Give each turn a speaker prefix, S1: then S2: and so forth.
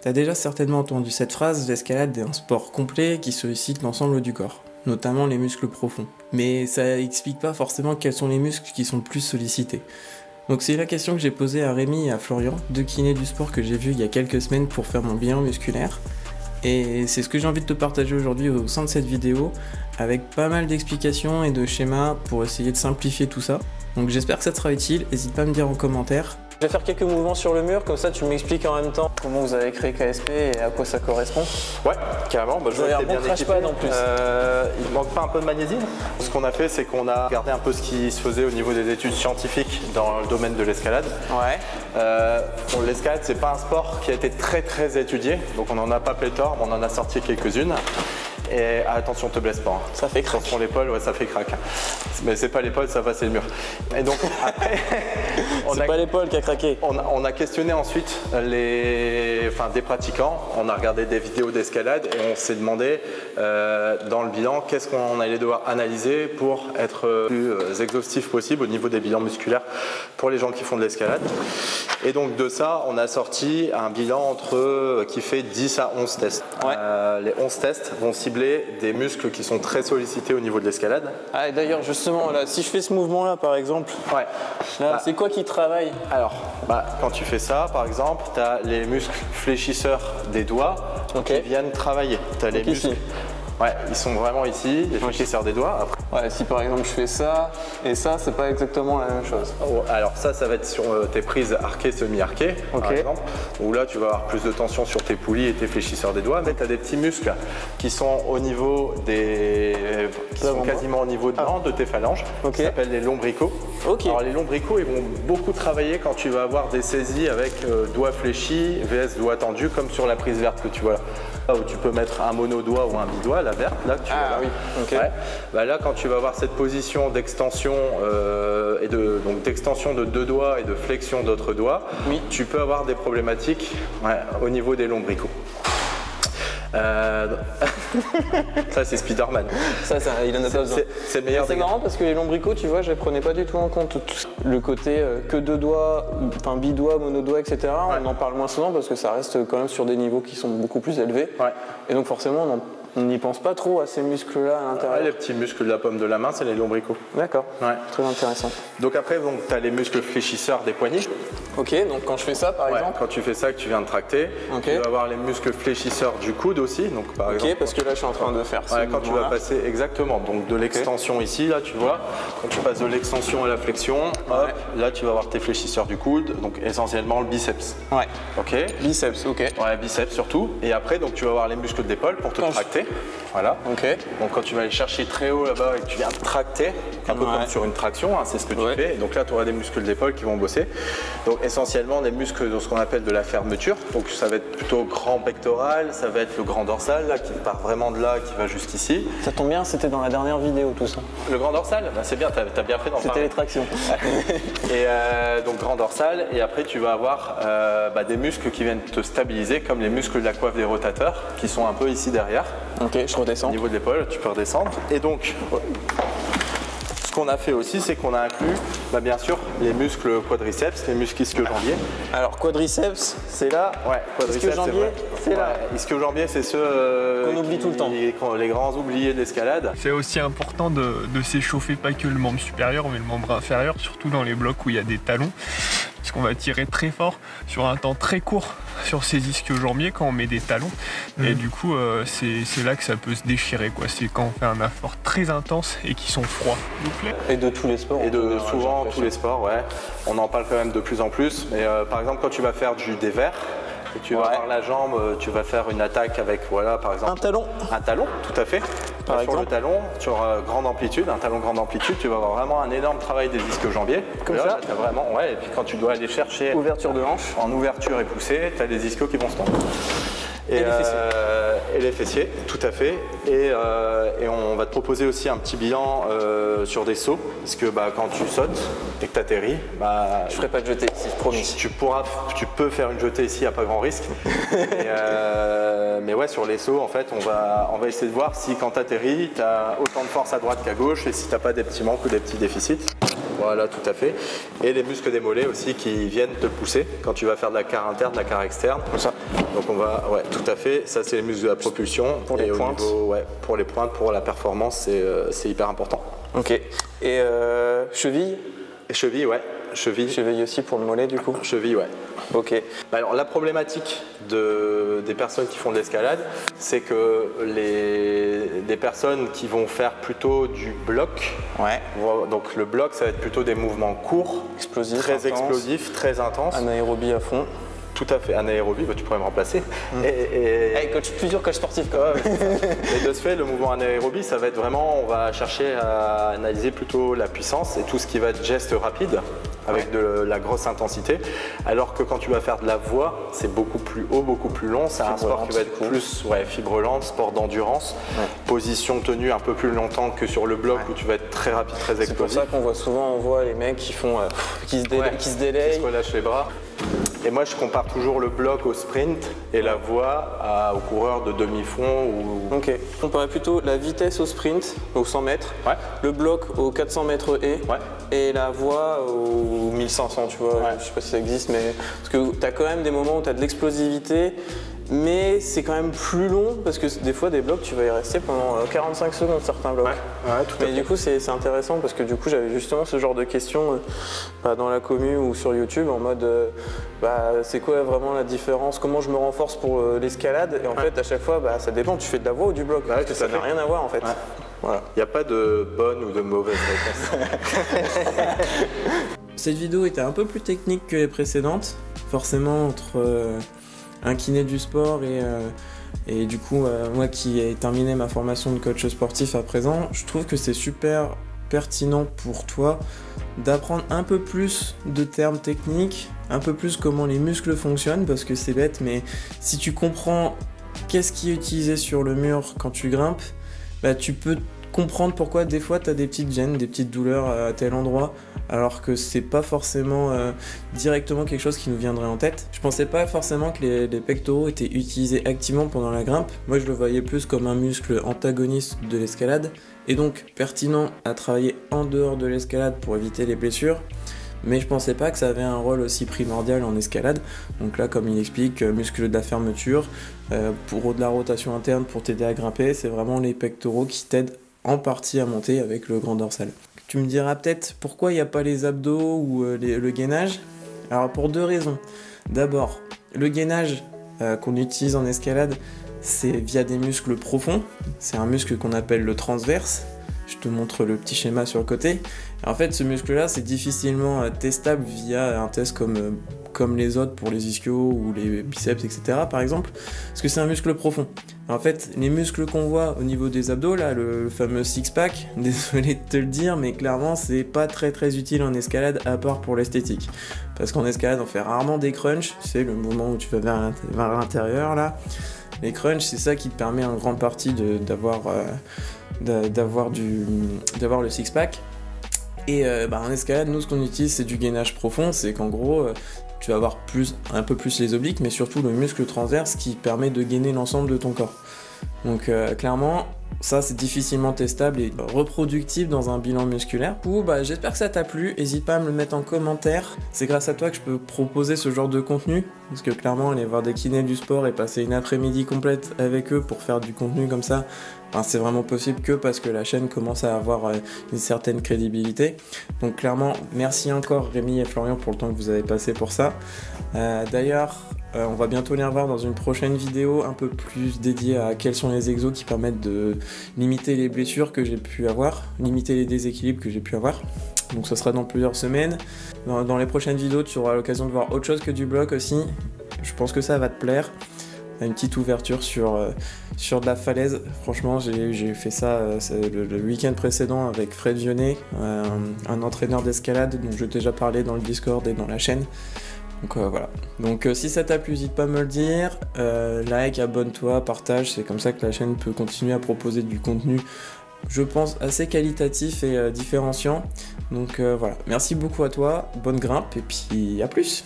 S1: T'as déjà certainement entendu cette phrase, l'escalade est un sport complet qui sollicite l'ensemble du corps, notamment les muscles profonds. Mais ça explique pas forcément quels sont les muscles qui sont le plus sollicités. Donc c'est la question que j'ai posée à Rémi et à Florian, deux kinés du sport que j'ai vus il y a quelques semaines pour faire mon bilan musculaire. Et c'est ce que j'ai envie de te partager aujourd'hui au sein de cette vidéo, avec pas mal d'explications et de schémas pour essayer de simplifier tout ça. Donc j'espère que ça te sera utile, n'hésite pas à me dire en commentaire.
S2: Je vais faire quelques mouvements sur le mur, comme ça tu m'expliques en même temps comment vous avez créé KSP et à quoi ça correspond.
S3: Ouais, carrément. Bah, je vois que t'es bien équipé.
S2: En plus.
S3: Il manque pas un peu de magnésie? Ce qu'on a fait, c'est qu'on a regardé un peu ce qui se faisait au niveau des études scientifiques dans le domaine de l'escalade.
S2: Ouais.
S3: L'escalade, c'est pas un sport qui a été très étudié, donc on n'en a pas pléthore, mais on en a sorti quelques-unes. Et attention, te blesse pas. Hein.
S2: Ça fait crack.
S3: Sur l'épaule, ouais, ça fait crack. Mais c'est pas l'épaule, ça va, c'est le mur. Et donc après,
S2: c'est pas l'épaule qui a craqué.
S3: On a questionné ensuite des pratiquants. On a regardé des vidéos d'escalade et on s'est demandé dans le bilan qu'est-ce qu'on allait devoir analyser pour être le plus exhaustif possible au niveau des bilans musculaires pour les gens qui font de l'escalade. Et donc de ça, on a sorti un bilan qui fait 10 à 11 tests.
S2: Ouais.
S3: Les 11 tests vont cibler des muscles qui sont très sollicités au niveau de l'escalade.
S2: Ah, et d'ailleurs, justement, là, si je fais ce mouvement-là, par exemple,
S3: ouais.
S2: Là, c'est quoi qui travaille?
S3: Alors, quand tu fais ça, par exemple, tu as les muscles fléchisseurs des doigts qui viennent travailler. Tu as les muscles.
S2: Ici.
S3: Ouais, ils sont vraiment ici, les fléchisseurs des doigts. Après.
S2: Ouais, si par exemple je fais ça et ça, c'est pas exactement la même chose.
S3: Alors ça va être sur tes prises arquées, semi-arquées, par exemple, où là tu vas avoir plus de tension sur tes poulies et tes fléchisseurs des doigts, mais tu as des petits muscles qui sont au niveau quasiment au niveau de tes phalanges, qui s'appellent les lombricaux. Alors les lombricaux, ils vont beaucoup travailler quand tu vas avoir des saisies avec doigts fléchis, vs doigts tendus, comme sur la prise verte que tu vois là. Là où tu peux mettre un monodoigt ou un bidoigt, la verte, là que tu vois là.
S2: Oui. Okay.
S3: Ouais. Bah là, quand tu vas avoir cette position d'extension d'extension de deux doigts et de flexion d'autres doigts, tu peux avoir des problématiques au niveau des lombricaux. Ça c'est Spider-Man.
S2: Ça, il en a pas besoin.
S3: C'est le meilleur.
S2: C'est marrant parce que les lombricaux, tu vois, je les prenais pas du tout en compte. Le côté que deux doigts, enfin bidoigt, monodoigt, etc. On en parle moins souvent parce que ça reste quand même sur des niveaux qui sont beaucoup plus élevés. Ouais. Et donc forcément, on n'y pense pas trop à ces muscles-là à l'intérieur.
S3: Les petits muscles de la paume de la main, c'est les lombricaux.
S2: D'accord. Ouais. Très intéressant.
S3: Donc après, tu as les muscles fléchisseurs des poignets.
S2: Ok, donc quand je fais ça par exemple.
S3: Quand tu fais ça, que tu viens de tracter, tu vas avoir les muscles fléchisseurs du coude aussi. Donc, par exemple,
S2: parce que là je suis en train de faire ça.
S3: Quand tu vas passer exactement, donc de l'extension ici, là tu vois, quand tu passes de l'extension à la flexion, hop, là tu vas avoir tes fléchisseurs du coude, donc essentiellement le biceps. Ouais. Ok.
S2: Biceps, ok.
S3: Ouais, biceps surtout. Et après, donc tu vas avoir les muscles d'épaule pour te tracter. Voilà. Ok. Donc quand tu vas aller chercher très haut là-bas et que tu viens tracter, un peu comme sur une traction, c'est ce que tu fais. Et donc là, tu auras des muscles d'épaule qui vont bosser. Donc essentiellement des muscles de ce qu'on appelle de la fermeture. Donc ça va être plutôt grand pectoral, ça va être le grand dorsal là, qui part vraiment de là, qui va jusqu'ici.
S2: Ça tombe bien, c'était dans la dernière vidéo tout ça.
S3: Le grand dorsal, c'est bien, t'as bien fait d'en parler.
S2: C'était les tractions.
S3: Et donc grand dorsal, et après tu vas avoir des muscles qui viennent te stabiliser, comme les muscles de la coiffe des rotateurs, qui sont un peu ici derrière.
S2: Ok, je redescends.
S3: Au niveau de l'épaule, tu peux redescendre. Et donc, ce qu'on a fait aussi, c'est qu'on a inclus, bien sûr, les muscles quadriceps, les muscles ischio-jambiers.
S2: Alors, quadriceps, c'est là.
S3: Ouais, quadriceps,
S2: ischio-jambier, c'est là.
S3: Ischio-jambier, c'est ceux
S2: qu'on oublie tout le temps.
S3: Les grands oubliés de l'escalade.
S4: C'est aussi important de s'échauffer, pas que le membre supérieur, mais le membre inférieur, surtout dans les blocs où il y a des talons. Parce qu'on va tirer très fort sur un temps très court sur ces ischio-jambiers quand on met des talons. Et du coup, c'est là que ça peut se déchirer, quoi. C'est quand on fait un effort très intense et qui sont froids.
S2: Et de tous les sports.
S3: Et de souvent tous les sports, ouais. On en parle quand même de plus en plus. Mais par exemple, quand tu vas faire du dévers, et tu vas avoir la jambe, tu vas faire une attaque avec, voilà, par exemple.
S2: Un talon.
S3: Un talon, tout à fait.
S2: Par exemple.
S3: Sur le talon, sur grande amplitude, un talon grande amplitude, tu vas avoir vraiment un énorme travail des ischio-jambiers.
S2: Comme
S3: là,
S2: ça.
S3: T'as vraiment, et puis quand tu dois aller chercher.
S2: Ouverture de hanche.
S3: En ouverture et poussée, tu as les ischios qui vont se tendre.
S2: Et les fessiers.
S3: Et les fessiers, tout à fait. Et on va te proposer aussi un petit bilan sur des sauts. Parce que quand tu sautes et que tu atterris,
S2: je ferai pas de jetée ici, promis.
S3: Tu peux faire une jetée ici à pas grand risque. Mais ouais, sur les sauts, en fait, on va essayer de voir si quand tu atterris, tu as autant de force à droite qu'à gauche et si tu n'as pas des petits manques ou des petits déficits. Voilà, tout à fait. Et les muscles des mollets aussi qui viennent te pousser quand tu vas faire de la carre interne, de la carre externe.
S2: Comme ça.
S3: Donc on va, ouais, tout à fait. Ça, c'est les muscles de la propulsion.
S2: Pour les pointes.
S3: Ouais, pour les pointes, pour la performance, c'est hyper important.
S2: Ok. Et cheville?
S3: Et cheville, ouais.
S2: Cheville aussi pour le mollet du coup?
S3: Cheville, ouais.
S2: Ok.
S3: Alors la problématique des personnes qui font de l'escalade, c'est que les personnes qui vont faire plutôt du bloc, donc le bloc ça va être plutôt des mouvements courts, très explosifs, très intenses.
S2: Anaérobie à fond.
S3: Tout à fait, anaérobie, tu pourrais me remplacer.
S2: Plusieurs coachs sportifs quand même.
S3: Et de ce fait, le mouvement anaérobie, ça va être vraiment, on va chercher à analyser plutôt la puissance et tout ce qui va être geste rapide, avec de la grosse intensité, alors que quand tu vas faire de la voie, c'est beaucoup plus haut, beaucoup plus long, c'est un sport qui va être plus fibre lente, sport d'endurance, position tenue un peu plus longtemps que sur le bloc où tu vas être très rapide, très explosif.
S2: C'est pour ça qu'on voit souvent, on voit les mecs qui font, qui se délayent,
S3: qui se relâchent les bras. Et moi je compare toujours le bloc au sprint et la voie aux coureurs de demi-fond.
S2: Ok. On comparait plutôt la vitesse au sprint, aux 100 mètres, le bloc aux 400 mètres et la voie aux 1500, tu vois. Je sais pas si ça existe, mais parce que tu as quand même des moments où tu as de l'explosivité, mais c'est quand même plus long parce que des fois des blocs tu vas y rester pendant 45 secondes certains blocs. Mais du coup c'est intéressant parce que du coup j'avais justement ce genre de questions dans la commu ou sur YouTube en mode c'est quoi vraiment la différence, comment je me renforce pour l'escalade, et en fait à chaque fois ça dépend, tu fais de la voie ou du bloc, parce que ça n'a rien à voir en fait. Voilà.
S3: Il n'y a pas de bonne ou de mauvaise réponse.
S1: Cette vidéo était un peu plus technique que les précédentes, forcément entre un kiné du sport et du coup moi qui ai terminé ma formation de coach sportif à présent, je trouve que c'est super pertinent pour toi d'apprendre un peu plus de termes techniques, un peu plus comment les muscles fonctionnent, parce que c'est bête, mais si tu comprends qu'est-ce qui est utilisé sur le mur quand tu grimpes, tu peux comprendre pourquoi des fois tu as des petites gênes, des petites douleurs à tel endroit, alors que c'est pas forcément directement quelque chose qui nous viendrait en tête. Je pensais pas forcément que les pectoraux étaient utilisés activement pendant la grimpe. Moi je le voyais plus comme un muscle antagoniste de l'escalade, et donc pertinent à travailler en dehors de l'escalade pour éviter les blessures. Mais je pensais pas que ça avait un rôle aussi primordial en escalade. Donc là, comme il explique, muscle de la fermeture, pour de la rotation interne pour t'aider à grimper, c'est vraiment les pectoraux qui t'aident en partie à monter avec le grand dorsal. Tu me diras peut-être pourquoi il n'y a pas les abdos ou le gainage. Alors pour deux raisons. D'abord, le gainage qu'on utilise en escalade, c'est via des muscles profonds. C'est un muscle qu'on appelle le transverse. Je te montre le petit schéma sur le côté. En fait, ce muscle-là, c'est difficilement testable via un test comme les autres pour les ischios ou les biceps, etc. par exemple, parce que c'est un muscle profond. En fait, les muscles qu'on voit au niveau des abdos, là, le fameux six-pack, désolé de te le dire, mais clairement, c'est pas très utile en escalade, à part pour l'esthétique. Parce qu'en escalade, on fait rarement des crunchs, c'est le moment où tu vas vers l'intérieur, là. Les crunchs, c'est ça qui te permet en grande partie d'avoir le six-pack. Et en escalade, nous ce qu'on utilise c'est du gainage profond, c'est qu'en gros tu vas avoir un peu plus les obliques, mais surtout le muscle transverse qui permet de gainer l'ensemble de ton corps. Donc clairement, ça c'est difficilement testable et reproductible dans un bilan musculaire. J'espère que ça t'a plu, n'hésite pas à me le mettre en commentaire. C'est grâce à toi que je peux proposer ce genre de contenu, parce que clairement aller voir des kinés du sport et passer une après-midi complète avec eux pour faire du contenu comme ça, c'est vraiment possible que parce que la chaîne commence à avoir une certaine crédibilité. Donc clairement, merci encore Rémi et Florian pour le temps que vous avez passé pour ça. D'ailleurs, on va bientôt les revoir dans une prochaine vidéo un peu plus dédiée à quels sont les exos qui permettent de limiter les blessures que j'ai pu avoir, limiter les déséquilibres que j'ai pu avoir. Donc ce sera dans plusieurs semaines. Dans les prochaines vidéos, tu auras l'occasion de voir autre chose que du bloc aussi. Je pense que ça va te plaire. Une petite ouverture sur de la falaise. Franchement, j'ai fait ça le week-end précédent avec Fred Vionnet, un entraîneur d'escalade dont je t'ai déjà parlé dans le Discord et dans la chaîne. Donc voilà. Donc si ça t'a plu, n'hésite pas à me le dire. Like, abonne-toi, partage. C'est comme ça que la chaîne peut continuer à proposer du contenu, je pense, assez qualitatif et différenciant. Donc voilà. Merci beaucoup à toi. Bonne grimpe et puis à plus.